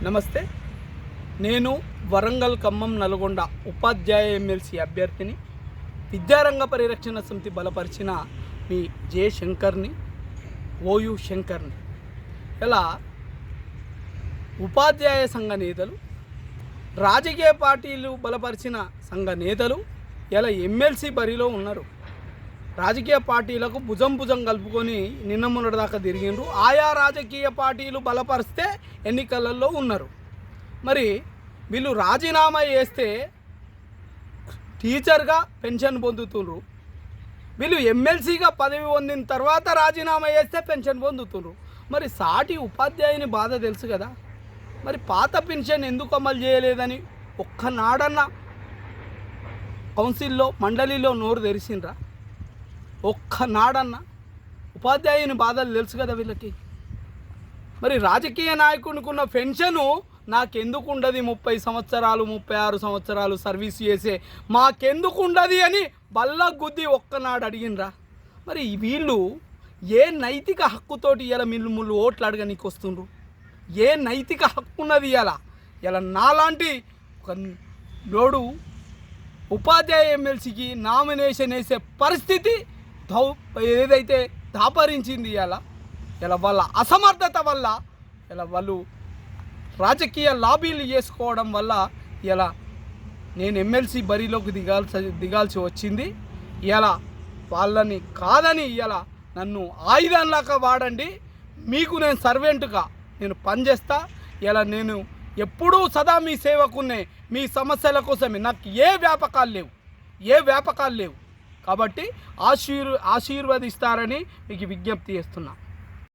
నమస్తే. నేను వరంగల్ ఖమ్మం నల్గొండ ఉపాధ్యాయ ఎమ్మెల్సీ అభ్యర్థిని, విద్యారంగ పరిరక్షణ సమితి బలపరిచిన మీ జే శంకర్ని, ఓయు శంకర్ని. ఇలా ఉపాధ్యాయ సంఘ నేతలు, రాజకీయ పార్టీలు బలపరిచిన సంఘ నేతలు ఇలా ఎమ్మెల్సీ బరిలో ఉన్నారు. రాజకీయ పార్టీలకు భుజం కలుపుకొని నిన్న మొన్నటి దాకా తిరిగిండ్రు. ఆయా రాజకీయ పార్టీలు బలపరిస్తే ఎన్నికలలో ఉన్నారు. మరి వీళ్ళు రాజీనామా చేస్తే టీచర్గా పెన్షన్ పొందుతున్నారు, వీళ్ళు ఎమ్మెల్సీగా పదవి పొందిన తర్వాత రాజీనామా చేస్తే పెన్షన్ పొందుతున్నారు. మరి సాటి ఉపాధ్యాయుని బాధ తెలుసు కదా. మరి పాత పెన్షన్ ఎందుకు అమలు చేయలేదని ఒక్కనాడన్న కౌన్సిల్లో మండలిలో నోరు తెరిసిండ్రా? ఒక్కనాడన్న ఉపాధ్యాయుని బాధలు తెలుసు కదా వీళ్ళకి. మరి రాజకీయ నాయకునికి ఉన్న పెన్షను నాకెందుకు ఉండదు, 30 సంవత్సరాలు 36 సంవత్సరాలు సర్వీస్ చేసే మాకెందుకు ఉండదు అని బల్ల గుద్ది ఒక్కనాడు అడిగినరా? మరి వీళ్ళు ఏ నైతిక హక్కుతోటి ఇలా మిమ్మల్ని ఓట్లు అడగనీకి వస్తుండ్రు? ఏ నైతిక హక్కు ఉన్నది? ఇలా నాలాంటి ఒక లోడు ఉపాధ్యాయ ఎమ్మెల్సీకి నామినేషన్ వేసే పరిస్థితి ఏదైతే దాపరించింది ఇలా వాళ్ళ అసమర్థత వల్ల, ఇలా వాళ్ళు రాజకీయ లాబీలు చేసుకోవడం వల్ల ఇలా నేను ఎమ్మెల్సీ బరిలోకి దిగాల్సి వచ్చింది. ఇలా వాళ్ళని కాదని ఇలా నన్ను ఆయుధంలాగా వాడండి, మీకు నేను సర్వెంట్గా నేను పనిచేస్తా. ఇలా నేను ఎప్పుడూ సదా మీ సేవకునే, మీ సమస్యల కోసమే. నాకు ఏ వ్యాపకాలు లేవు కాబట్టి ఆశీర్వదిస్తారని మీకు విజ్ఞప్తి చేస్తున్నా.